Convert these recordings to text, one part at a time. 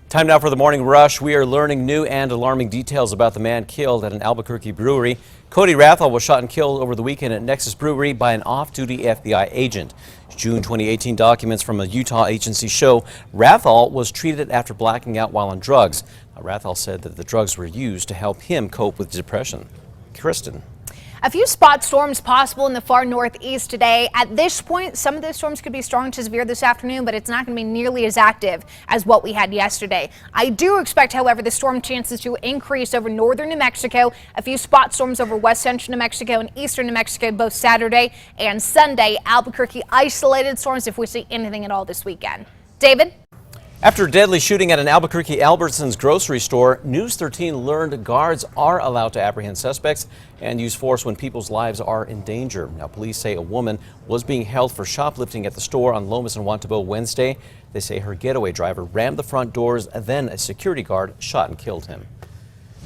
Time now for the morning rush. We are learning new and alarming details about the man killed at an Albuquerque brewery. Cody Rathall was shot and killed over the weekend at Nexus Brewery by an off-duty FBI agent. June 2018 documents from a Utah agency show Rathall was treated after blacking out while on drugs. Rathall said that the drugs were used to help him cope with depression. Kristen. A few spot storms possible in the far northeast today. At this point, some of those storms could be strong to severe this afternoon, but it's not going to be nearly as active as what we had yesterday. I do expect, however, the storm chances to increase over northern New Mexico. A few spot storms over west central New Mexico and eastern New Mexico both Saturday and Sunday. Albuquerque isolated storms if we see anything at all this weekend. David? After a deadly shooting at an Albuquerque Albertsons grocery store, News 13 learned guards are allowed to apprehend suspects and use force when people's lives are in danger. Now, police say a woman was being held for shoplifting at the store on Lomas and Wantabo Wednesday. They say her getaway driver rammed the front doors, then a security guard shot and killed him.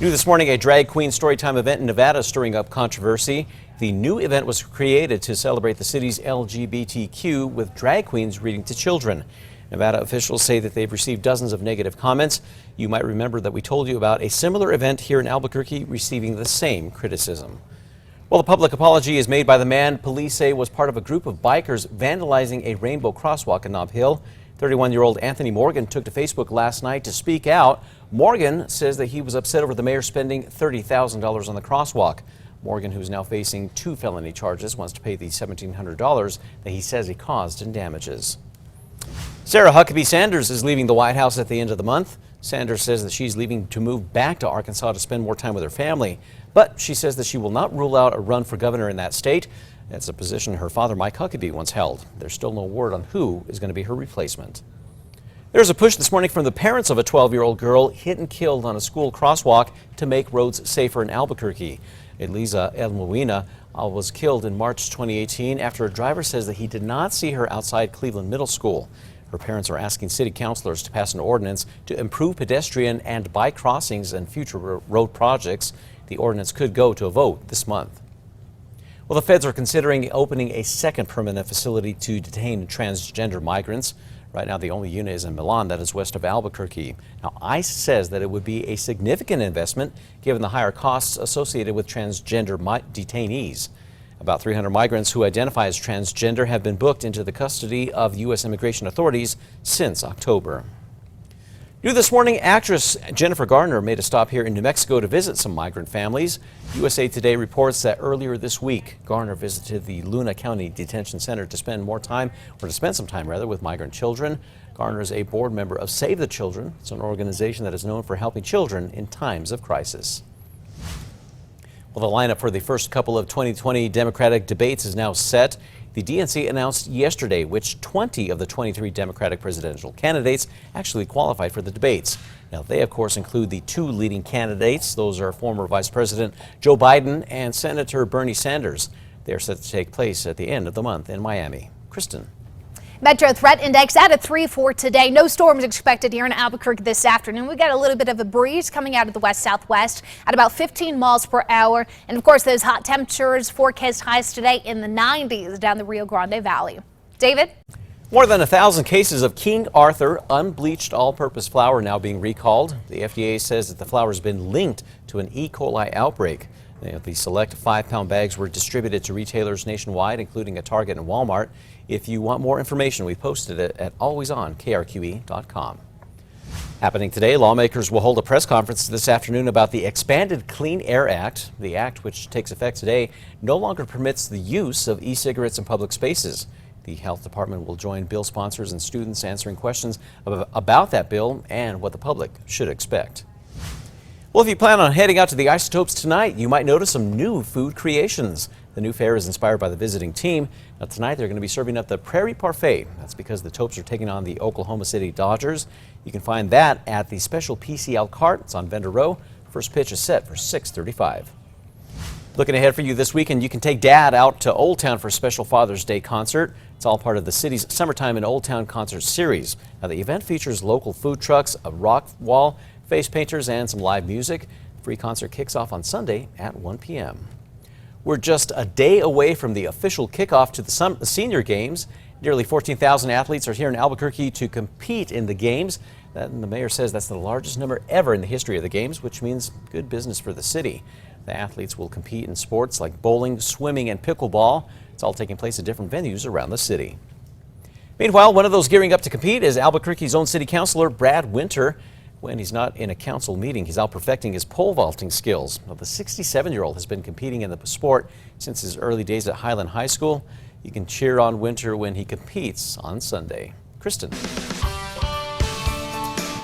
New this morning, a drag queen storytime event in Nevada is stirring up controversy. The new event was created to celebrate the city's LGBTQ with drag queens reading to children. Nevada officials say that they've received dozens of negative comments. You might remember that we told you about a similar event here in Albuquerque receiving the same criticism. Well, a public apology is made by the man police say was part of a group of bikers vandalizing a rainbow crosswalk in Nob Hill. 31-year-old Anthony Morgan took to Facebook last night to speak out. Morgan says that he was upset over the mayor spending $30,000 on the crosswalk. Morgan, who's now facing 2 felony charges, wants to pay the $1,700 that he says he caused in damages. Sarah Huckabee Sanders is leaving the White House at the end of the month. Sanders says that she's leaving to move back to Arkansas to spend more time with her family. But she says that she will not rule out a run for governor in that state. That's a position her father, Mike Huckabee, once held. There's still no word on who is going to be her replacement. There's a push this morning from the parents of a 12-year-old girl hit and killed on a school crosswalk to make roads safer in Albuquerque. Eliza Elmuina was killed in March 2018 after a driver says that he did not see her outside Cleveland Middle School. Her parents are asking city councilors to pass an ordinance to improve pedestrian and bike crossings and future road projects. The ordinance could go to a vote this month. Well, the feds are considering opening a second permanent facility to detain transgender migrants. Right now, the only unit is in Milan, that is west of Albuquerque. Now, ICE says that it would be a significant investment given the higher costs associated with transgender detainees. About 300 migrants who identify as transgender have been booked into the custody of U.S. immigration authorities since October. New this morning, actress Jennifer Garner made a stop here in New Mexico to visit some migrant families. USA Today reports that earlier this week, Garner visited the Luna County Detention Center to spend some time with migrant children. Garner is a board member of Save the Children. It's an organization that is known for helping children in times of crisis. Well, the lineup for the first couple of 2020 Democratic debates is now set. The DNC announced yesterday which 20 of the 23 Democratic presidential candidates actually qualified for the debates. Now, they, of course, include the 2 leading candidates. Those are former Vice President Joe Biden and Senator Bernie Sanders. They are set to take place at the end of the month in Miami. Kristen. Metro Threat Index at a 3 for today. No storms expected here in Albuquerque this afternoon. We got a little bit of a breeze coming out of the west-southwest at about 15 miles per hour. And of course, those hot temperatures forecast highs today in the 90s down the Rio Grande Valley. David? More than 1,000 cases of King Arthur unbleached all-purpose flour now being recalled. The FDA says that the flour has been linked to an E. coli outbreak. The select 5-pound bags were distributed to retailers nationwide, including at Target and Walmart. If you want more information, we posted it at alwayson.krqe.com. Happening today, lawmakers will hold a press conference this afternoon about the expanded Clean Air Act. The act, which takes effect today, no longer permits the use of e-cigarettes in public spaces. The health department will join bill sponsors and students answering questions about that bill and what the public should expect. Well, if you plan on heading out to the Isotopes tonight, you might notice some new food creations. The new fair is inspired by the visiting team. Now, tonight they're going to be serving up the Prairie Parfait. That's because the Topes are taking on the Oklahoma City Dodgers. You can find that at the special PCL cart. It's on Vendor Row. First pitch is set for 6:35. Looking ahead for you this weekend, you can take Dad out to Old Town for a special Father's Day concert. It's all part of the city's Summertime in Old Town concert series. Now, the event features local food trucks, a rock wall, face painters, and some live music. The free concert kicks off on Sunday at 1 p.m. We're just a day away from the official kickoff to the senior games. Nearly 14,000 athletes are here in Albuquerque to compete in the games. The mayor says that's the largest number ever in the history of the games, which means good business for the city. The athletes will compete in sports like bowling, swimming, and pickleball. It's all taking place at different venues around the city. Meanwhile, one of those gearing up to compete is Albuquerque's own city councilor, Brad Winter. When he's not in a council meeting, he's out perfecting his pole vaulting skills. Well, the 67-year-old has been competing in the sport since his early days at Highland High School. You can cheer on Winter when he competes on Sunday. Kristen.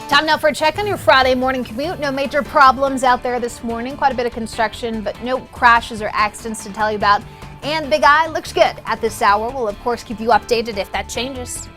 Time now for a check on your Friday morning commute. No major problems out there this morning. Quite a bit of construction, but no crashes or accidents to tell you about. And Big Eye looks good at this hour. We'll, of course, keep you updated if that changes.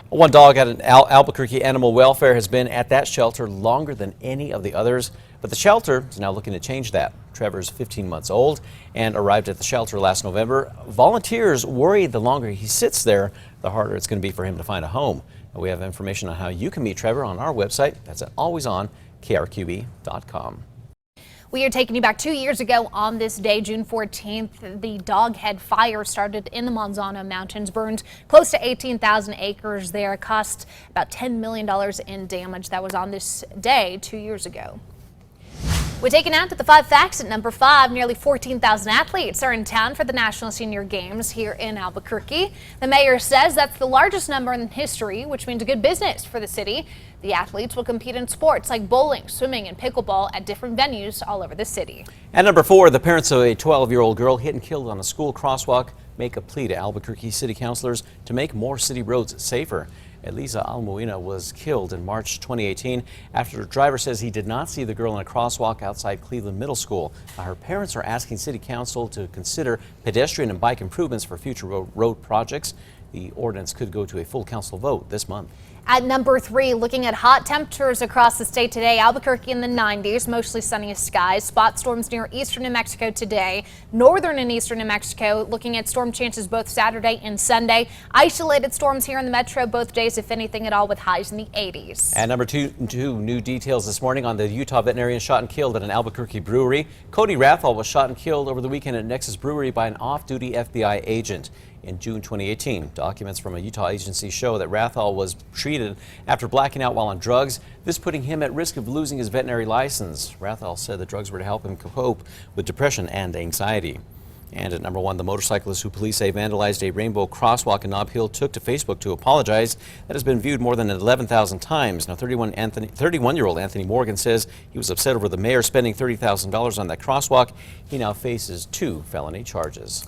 One dog at an Albuquerque Animal Welfare has been at that shelter longer than any of the others, but the shelter is now looking to change that. Trevor's 15 months old and arrived at the shelter last November. Volunteers worry the longer he sits there, the harder it's going to be for him to find a home. We have information on how you can meet Trevor on our website. That's at alwayson.krqe.com. We are taking you back 2 years ago on this day, June 14th. The Doghead Fire started in the Manzano Mountains, burned close to 18,000 acres there, cost about $10 million in damage. That was on this day 2 years ago. We're taking out to the 5 facts at number 5. Nearly 14,000 athletes are in town for the National Senior Games here in Albuquerque. The mayor says that's the largest number in history, which means good business for the city. The athletes will compete in sports like bowling, swimming, and pickleball at different venues all over the city. At number 4, the parents of a 12-year-old girl hit and killed on a school crosswalk make a plea to Albuquerque city councilors to make more city roads safer. Elisa Almoina was killed in March 2018 after her driver says he did not see the girl in a crosswalk outside Cleveland Middle School. Now, her parents are asking city council to consider pedestrian and bike improvements for future road projects. The ordinance could go to a full council vote this month. At number 3, looking at hot temperatures across the state today. Albuquerque in the 90s, mostly sunny skies. Spot storms near eastern New Mexico today. Northern and eastern New Mexico, looking at storm chances both Saturday and Sunday. Isolated storms here in the metro both days, if anything at all, with highs in the 80s. At number 2, new details this morning on the Utah veterinarian shot and killed at an Albuquerque brewery. Cody Rathall was shot and killed over the weekend at Nexus Brewery by an off-duty FBI agent. In June 2018, documents from a Utah agency show that Rathall was treated after blacking out while on drugs, this putting him at risk of losing his veterinary license. Rathall said the drugs were to help him cope with depression and anxiety. And at number 1, the motorcyclist who police say vandalized a rainbow crosswalk in Nob Hill took to Facebook to apologize. That has been viewed more than 11,000 times. Now, 31-year-old Anthony Morgan says he was upset over the mayor spending $30,000 on that crosswalk. He now faces 2 felony charges.